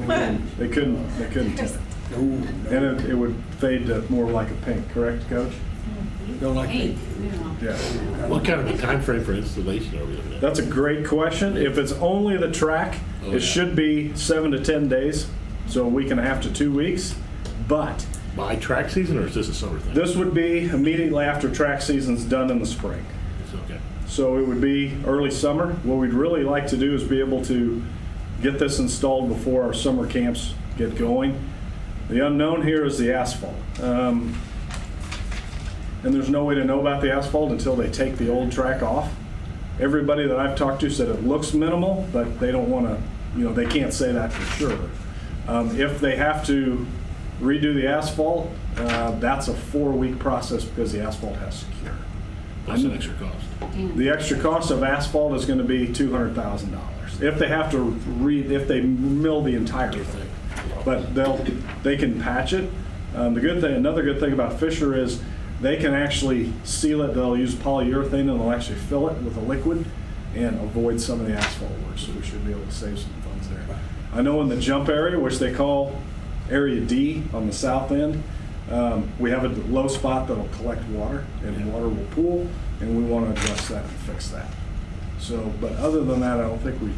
orange. They couldn't tint it. Ooh, And it would fade to more like a pink, correct, Coach? don't like Pink, pink. you know. Yeah. What kind of a time frame for installation are we looking at? That's a great question. If it's only the track, Oh, it yeah. should be 7 to 10 days, so a week and a half to 2 weeks. But By track season, or is this a summer thing? this would be immediately after track season's done in the spring. It's okay. So it would be early summer. What we'd really like to do is be able to get this installed before our summer camps get going. The unknown here is the asphalt. And there's no way to know about the asphalt until they take the old track off. Everybody that I've talked to said it looks minimal, but they don't want to, they can't say that for sure. If they have to redo the asphalt, that's a 4-week process because the asphalt has to cure. What's an extra cost? The extra cost of asphalt is going to be $200,000 if they have to if they mill the entire thing. But they can patch it. Another good thing about Fisher is they can actually seal it. They'll use polyurethane and they'll actually fill it with a liquid and avoid some of the asphalt work. So we should be able to save some funds there. I know in the jump area, which they call Area D on the south end, we have a low spot that'll collect water and water will pool, and we want to address that and fix that. So, but other than that, I don't think we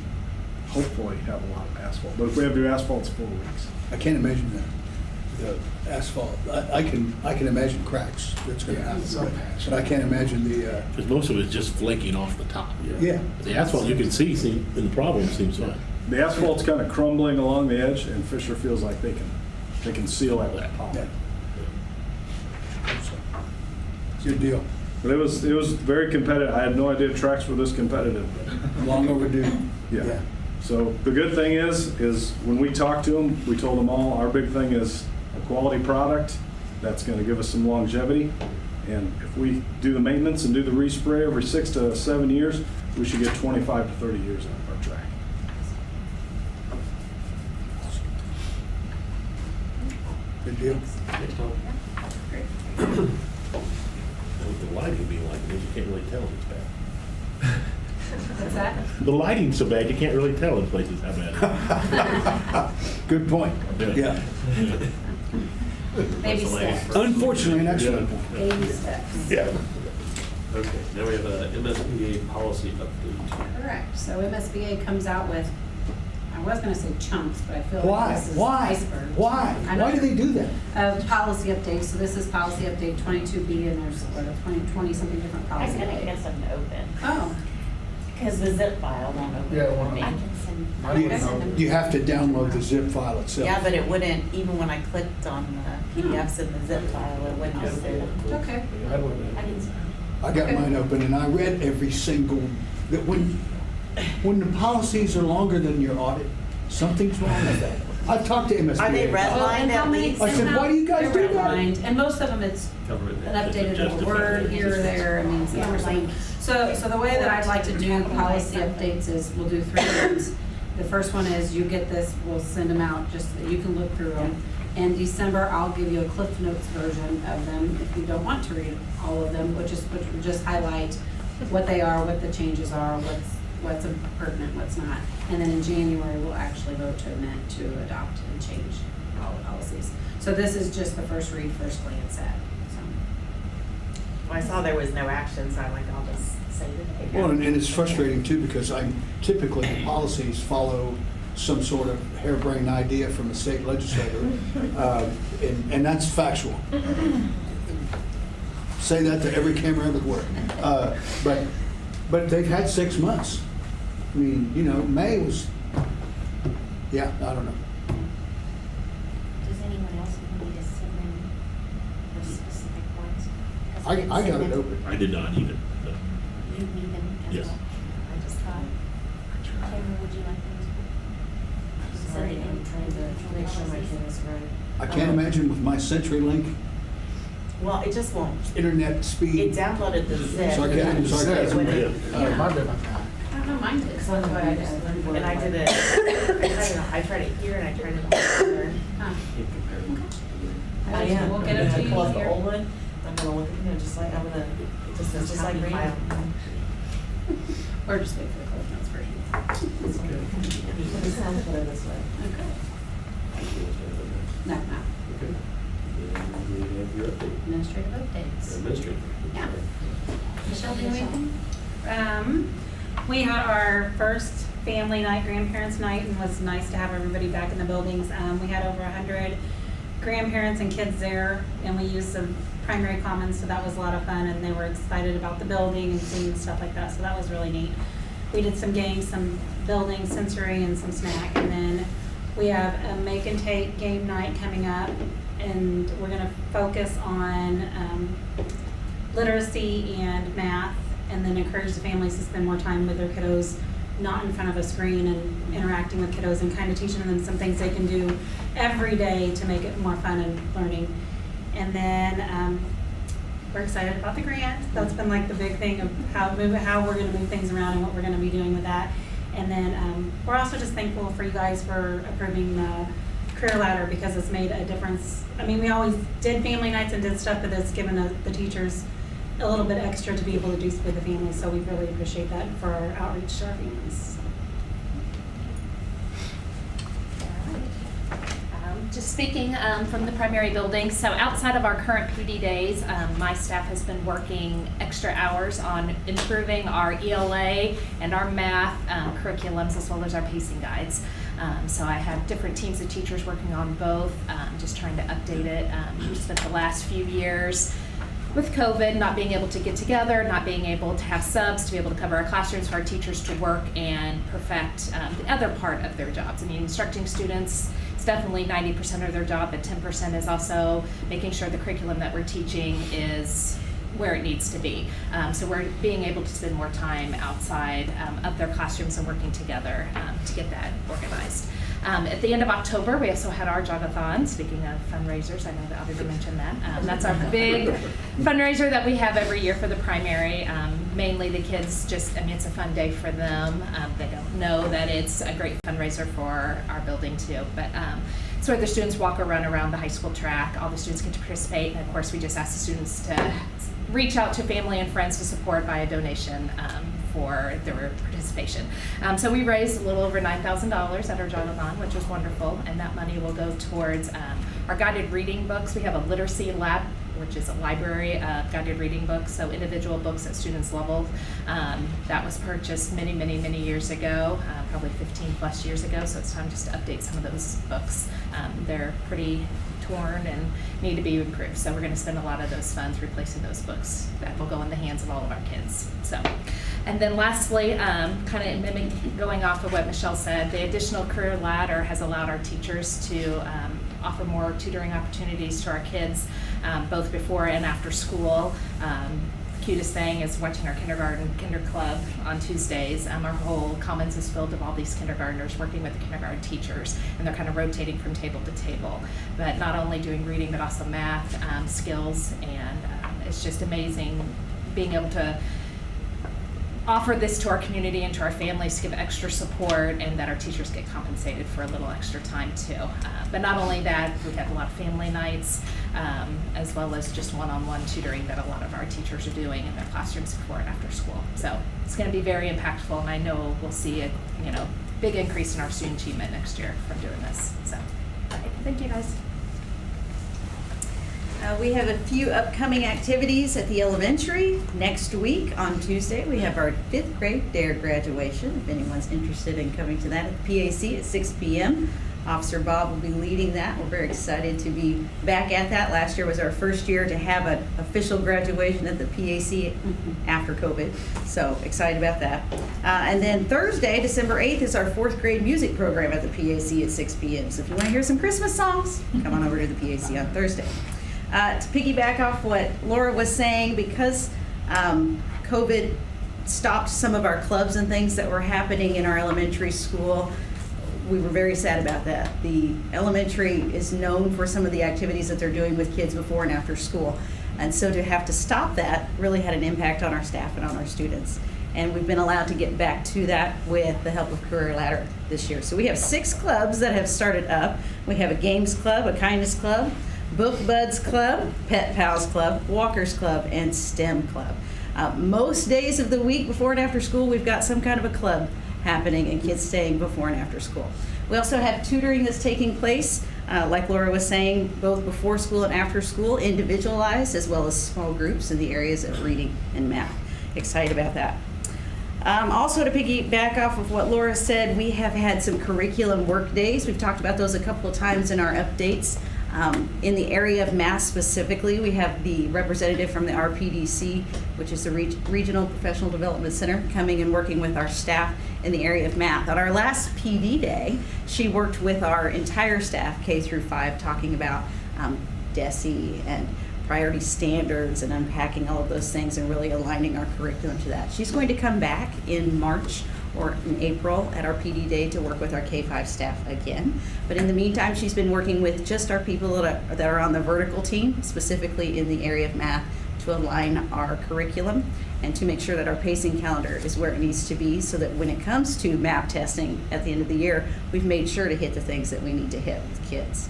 hopefully have a lot of asphalt. But if we have to do asphalt, it's 4 weeks. I can't imagine the asphalt. I can imagine cracks that's going to happen, but I can't imagine the, Because most of it's just flaking off the top. yeah. The asphalt you can see, and the problem seems fine. The asphalt's kind of crumbling along the edge, and Fisher feels like they can seal that with poly. Yeah. Good deal. But it was very competitive. I had no idea tracks were this competitive. Long overdue. Yeah. So the good thing is when we talked to them, we told them all our big thing is a quality product that's going to give us some longevity. And if we do the maintenance and do the respray every 6 to 7 years, we should get 25 to 30 years out of our track. Good deal. With the lighting being like this, you can't really tell if it's bad. What's that? The lighting's so bad, you can't really tell in places how bad it is. Good point. Yeah. Yeah. Baby steps. Unfortunately, an excellent point. Baby steps. Yeah. Okay, now we have a MSBA policy update. Correct. So MSBA comes out with, I was going to say chunks, but I feel like Why? this is Why? iceberg. Why? I know. Why do they do that? Policy update. So this is policy update 22B, and there's 20 something different I was policy gonna updates. get them to open, Oh, because the zip file won't open. Yeah, it won't for me. open. I can send You have to download the zip file itself. Yeah, but it wouldn't, even when I clicked on the PDFs in the zip file, it wouldn't go through. Okay. I got mine open and I read every single, that when the policies are longer than your audit, something's wrong with that. I've talked to MSBA. Are they about it. redlined And how at many? least? I said, why do you guys They're do that? redlined, and most of them it's Government. an updated little Justified. word here or there, I mean, some are like, so the way that I'd like to do policy updates is we'll do 3 things. The first one is you get this, we'll send them out just so that you can look through them. In December, I'll give you a Cliff Notes version of them if you don't want to read all of them, which will just highlight what they are, what the changes are, what's pertinent, what's not. And then in January, we'll actually vote to amend, to adopt and change all the policies. So this is just the first read, first glance at, so. Well, I saw there was no action, so I'm like, I'll just say it. Well, and it's frustrating too, because typically the policies follow some sort of harebrained idea from the state legislator, and that's factual. Say that to every camera everywhere. But they've had 6 months. I mean, you know, May was, yeah, I don't know. Does anyone else need to send them the specific ones? 'Cause I didn't got send it them. open. I did not even. No. You need them as Yes. well? I just thought, Tamara, would you like them to? Send it in. Trying to make sure my kid is right. I can't imagine with my CenturyLink Well, it just won't. internet It speed. downloaded the zip. Sarcasm. It wouldn't- I don't know, mine did. So that's why I just, and I did it, I tried it here and I tried it there. Huh. I am. We'll get it to you Pull up the here. old one, I'm gonna look at it, just like, I'm gonna, it just says Just like copy read. file. Or just wait for the Cliff Notes version. Put this down, put it this way. Okay. No, no. Okay. And we have your update. Administrative updates. Administrator. Yeah. Michelle, do you have anything? We had our first family night, grandparents' night, and it was nice to have everybody back in the buildings. We had over 100 grandparents and kids there, and we used some primary commons, so that was a lot of fun, and they were excited about the building and seeing stuff like that, so that was really neat. We did some games, some building, sensory, and some snack, and then we have a make and take game night coming up, and we're gonna focus on literacy and math, and then encourage the families to spend more time with their kiddos, not in front of a screen, and interacting with kiddos and kind of teaching them some things they can do every day to make it more fun and learning. And then we're excited about the grant. That's been like the big thing of how we're going to move things around and what we're going to be doing with that. And then we're also just thankful for you guys for approving the Career Ladder, because it's made a difference. I mean, we always did family nights and did stuff, but it's given the teachers a little bit extra to be able to do with the families, so we really appreciate that for our outreach to our families. Just speaking from the primary building, so outside of our current PD days, my staff has been working extra hours on improving our ELA and our math curriculums, as well as our pacing guides. So I have different teams of teachers working on both, just trying to update it. We've spent the last few years with COVID, not being able to get together, not being able to have subs to be able to cover our classrooms for our teachers to work and perfect the other part of their jobs. I mean, instructing students is definitely 90% of their job, but 10% is also making sure the curriculum that we're teaching is where it needs to be. So we're being able to spend more time outside of their classrooms and working together to get that organized. At the end of October, we also had our Jogathon. Speaking of fundraisers, I know that Audrey mentioned that. That's our big fundraiser that we have every year for the primary. Mainly the kids just, I mean, it's a fun day for them. They don't know that it's a great fundraiser for our building too. But it's where the students walk or run around the high school track. All the students get to participate. And of course, we just ask the students to reach out to family and friends to support by a donation for their participation. So we raised a little over $9,000 at our Jogathon, which was wonderful, and that money will go towards our guided reading books. We have a literacy lab, which is a library of guided reading books, so individual books at students' level. That was purchased many, many, many years ago, probably 15 plus years ago, so it's time just to update some of those books. They're pretty torn and need to be improved, so we're going to spend a lot of those funds replacing those books that will go in the hands of all of our kids. So And then lastly, kind of going off of what Michelle said, the additional career ladder has allowed our teachers to offer more tutoring opportunities to our kids, both before and after school. Cutest thing is watching our kinder club on Tuesdays. Our whole commons is filled with all these kindergartners working with the kindergarten teachers, and they're kind of rotating from table to table. But not only doing reading, but also math skills, and it's just amazing being able to offer this to our community and to our families to give extra support, and that our teachers get compensated for a little extra time too. But not only that, we have a lot of family nights, as well as just one-on-one tutoring that a lot of our teachers are doing in their classrooms before and after school. So it's going to be very impactful, and I know we'll see a big increase in our student achievement next year from doing this. So, all right, thank you guys. We have a few upcoming activities at the elementary. Next week on Tuesday, we have our 5th grade DARE graduation. If anyone's interested in coming to that at the PAC at 6 p.m. Officer Bob will be leading that. We're very excited to be back at that. Last year was our first year to have an official graduation at the PAC after COVID. So excited about that. And then Thursday, December 8th, is our 4th grade music program at the PAC at 6 p.m. So if you want to hear some Christmas songs, come on over to the PAC on Thursday. To piggyback off what Laura was saying, because COVID stopped some of our clubs and things that were happening in our elementary school, we were very sad about that. The elementary is known for some of the activities that they're doing with kids before and after school. And so to have to stop that really had an impact on our staff and on our students. And we've been allowed to get back to that with the help of Career Ladder this year. So we have 6 clubs that have started up. We have a Games Club, a Kindness Club, Book Buds Club, Pet Pals Club, Walkers Club, and STEM Club. Most days of the week before and after school, we've got some kind of a club happening and kids staying before and after school. We also have tutoring that's taking place, like Laura was saying, both before school and after school, individualized as well as small groups in the areas of reading and math. Excited about that. Also, to piggyback off of what Laura said, we have had some curriculum work days. We've talked about those a couple of times in our updates. In the area of math specifically, we have the representative from the RPDC, which is the Regional Professional Development Center, coming and working with our staff in the area of math. On our last PD day, she worked with our entire staff, K through 5, talking about DESE and priority standards and unpacking all of those things and really aligning our curriculum to that. She's going to come back in March or in April at our PD day to work with our K-5 staff again. But in the meantime, she's been working with just our people that are on the vertical team, specifically in the area of math, to align our curriculum and to make sure that our pacing calendar is where it needs to be, so that when it comes to MAP testing at the end of the year, we've made sure to hit the things that we need to hit with kids.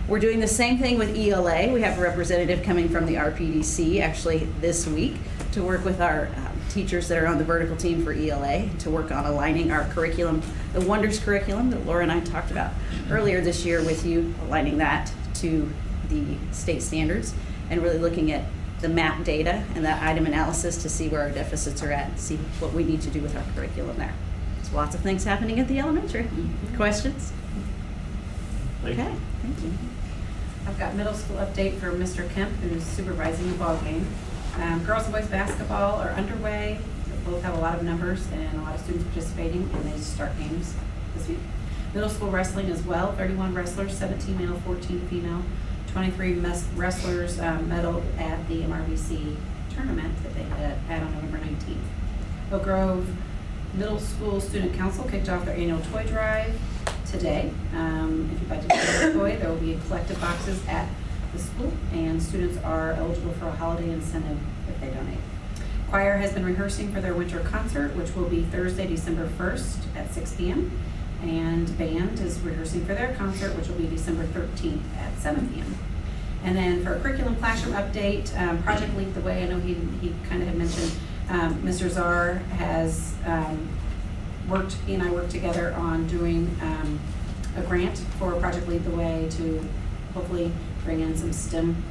We're doing the same thing with ELA. We have a representative coming from the RPDC actually this week to work with our teachers that are on the vertical team for ELA to work on aligning our curriculum, the Wonders curriculum that Laura and I talked about earlier this year with you, aligning that to the state standards and really looking at the MAP data and that item analysis to see where our deficits are at and see what we need to do with our curriculum there. So lots of things happening at the elementary. Questions? Thank you. Okay, thank you. I've got middle school update for Mr. Kemp, who's supervising the ball game. Girls and boys basketball are underway. They both have a lot of numbers and a lot of students participating, and they start games this week. Middle school wrestling as well, 31 wrestlers, 17 male, 14 female. 23 wrestlers medaled at the MRBC tournament that they had on November 19th. Oak Grove Middle School Student Council kicked off their annual toy drive today. If you'd like to donate a toy, there will be collective boxes at the school, and students are eligible for a holiday incentive if they donate. Choir has been rehearsing for their winter concert, which will be Thursday, December 1st at 6 p.m. And band is rehearsing for their concert, which will be December 13th at 7 p.m. And then for a curriculum classroom update, Project Lead the Way, I know he kind of had mentioned, Mr. Czar has he and I worked together on doing a grant for Project Lead the Way to hopefully bring in some STEM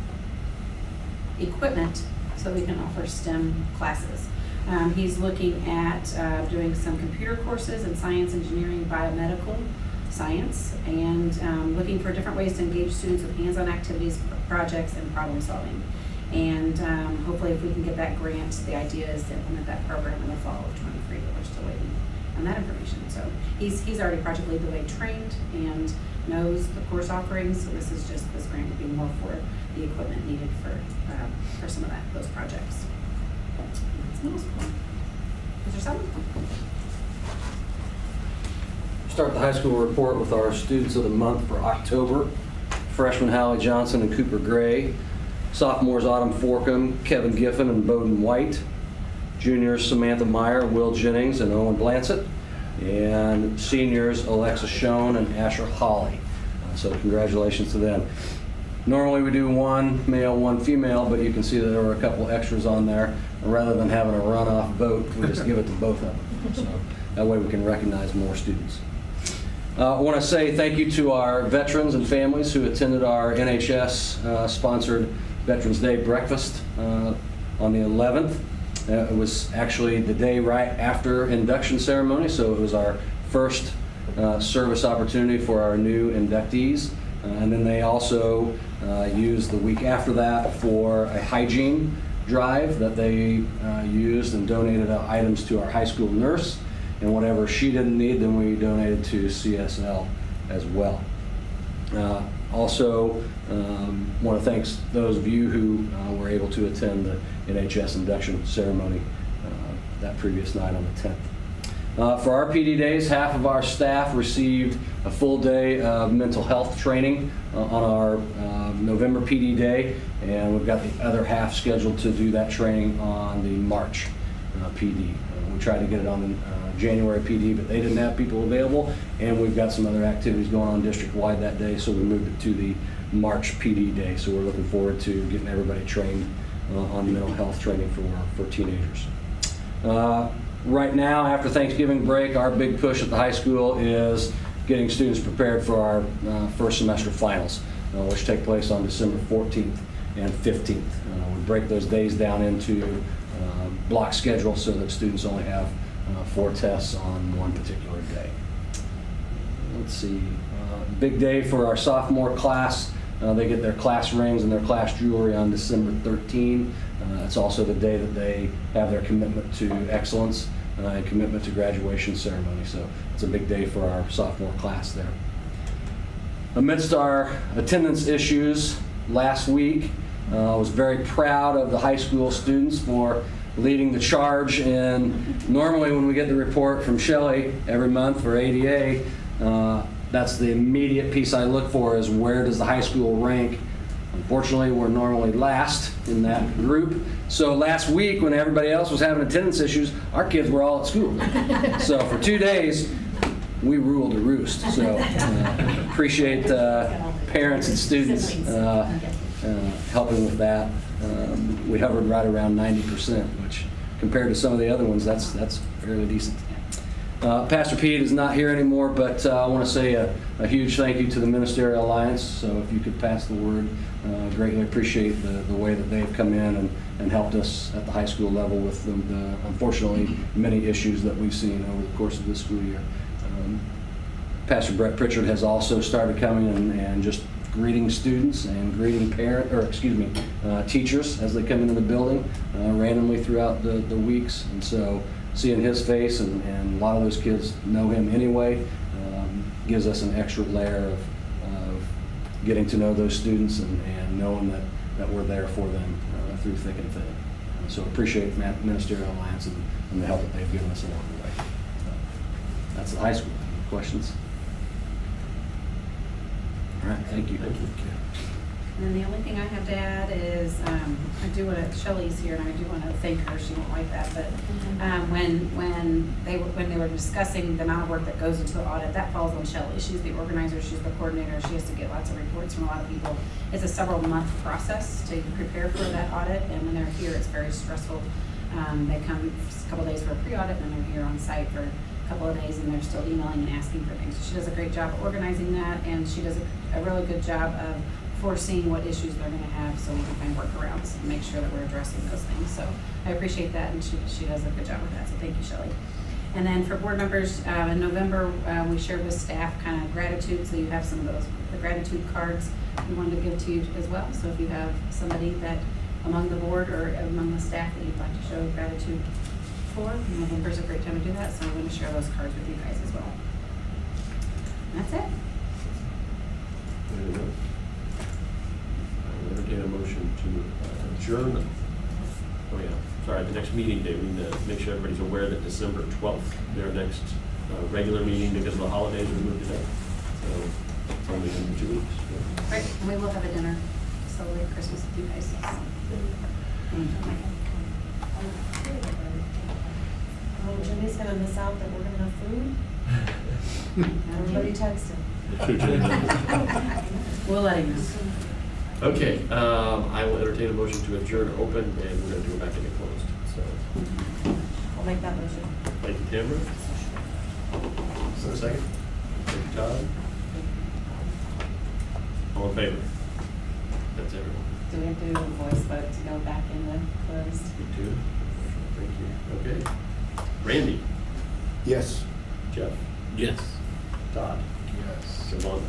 equipment so we can offer STEM classes. He's looking at doing some computer courses in science, engineering, biomedical science, and looking for different ways to engage students with hands-on activities, projects, and problem solving. And hopefully if we can get that grant, the idea is to implement that program in the fall of '23, but we're still waiting on that information. So he's already Project Lead the Way trained and knows the course offerings. So this grant would be more for the equipment needed for some of those projects. That's middle school. Mr. Sullivan? Start the high school report with our students of the month for October. Freshmen Hallie Johnson and Cooper Gray. Sophomores Autumn Forkham, Kevin Giffen, and Bowden White. Juniors Samantha Meyer, Will Jennings, and Owen Blansett. And seniors Alexa Schoen and Asher Holly. So congratulations to them. Normally we do one male, one female, but you can see that there were a couple extras on there. Rather than having a runoff vote, we just give it to both of them. So that way we can recognize more students. I want to say thank you to our veterans and families who attended our NHS-sponsored Veterans Day breakfast on the 11th. It was actually the day right after induction ceremony, so it was our first service opportunity for our new inductees. And then they also used the week after that for a hygiene drive that they used and donated items to our high school nurse. And whatever she didn't need, then we donated to CSL as well. Also, want to thank those of you who were able to attend the NHS induction ceremony that previous night on the 10th. For our PD days, half of our staff received a full day of mental health training on our November PD day, and we've got the other half scheduled to do that training on the March PD. We tried to get it on the January PD, but they didn't have people available, and we've got some other activities going on district-wide that day, so we moved it to the March PD day. So we're looking forward to getting everybody trained on mental health training for teenagers. Right now, after Thanksgiving break, our big push at the high school is getting students prepared for our first semester finals, which take place on December 14th and 15th. We break those days down into block schedule so that students only have 4 tests on one particular day. Let's see, big day for our sophomore class. They get their class rings and their class jewelry on December 13. It's also the day that they have their commitment to excellence and commitment to graduation ceremony. So it's a big day for our sophomore class there. Amidst our attendance issues last week, I was very proud of the high school students for leading the charge. And normally when we get the report from Shelley every month for ADA, that's the immediate piece I look for, is where does the high school rank. Unfortunately, we're normally last in that group. So last week when everybody else was having attendance issues, our kids were all at school. So for 2 days, we ruled the roost. So appreciate parents and students helping with that. We hovered right around 90%, which compared to some of the other ones, that's fairly decent. Pastor Pete is not here anymore, but I want to say a huge thank you to the Ministerial Alliance. So if you could pass the word, greatly appreciate the way that they've come in and helped us at the high school level with the unfortunately many issues that we've seen over the course of this school year. Pastor Brett Pritchard has also started coming and just greeting students and greeting teachers as they come into the building randomly throughout the weeks. And so seeing his face and a lot of those kids know him anyway gives us an extra layer of getting to know those students and knowing that we're there for them through thick and thin. So appreciate Ministerial Alliance and the help that they've given us along the way. That's the high school. Any questions? All right, thank you. Thank you. And then the only thing I have to add is, I do want to, Shelley's here, and I do want to thank her. She won't like that, but when they were discussing the amount of work that goes into the audit, that falls on Shelley. She's the organizer, she's the coordinator. She has to get lots of reports from a lot of people. It's a several-month process to prepare for that audit, and when they're here, it's very stressful. They come a couple days for a pre-audit, and then they're here on site for a couple of days, and they're still emailing and asking for things. So she does a great job of organizing that, and she does a really good job of foreseeing what issues they're going to have, so we can find workarounds and make sure that we're addressing those things. So I appreciate that, and she does a good job with that. So thank you, Shelley. And then for board members, in November, we shared with staff kind of gratitude. So you have some of the gratitude cards we wanted to give to you as well. So if you have somebody that among the board or among the staff that you'd like to show gratitude for. And November's a great time to do that, so I'm going to share those cards with you guys as well. And that's it. Anything else? I will entertain a motion to adjourn. Oh yeah, sorry, the next meeting day, we need to make sure everybody's aware that December 12th, their next regular meeting, because of the holidays, we moved it up. So it's only in 2 weeks. Right, and we will have a dinner, celebrate Christmas with you guys. Oh, Jimmy's gonna miss out that we're gonna have food. Everybody text him. We'll let him know. Okay, I will entertain a motion to adjourn open, and we're gonna do it back into closed, so. I'll make that motion. Thank you, Tamara. Is there a second? Thank you, Todd. All in favor? That's everyone. Do we have to do a voice vote to go back into closed? You too? Thank you. Okay. Randy? Yes. Jeff? Yes. Todd? Yes. Javon?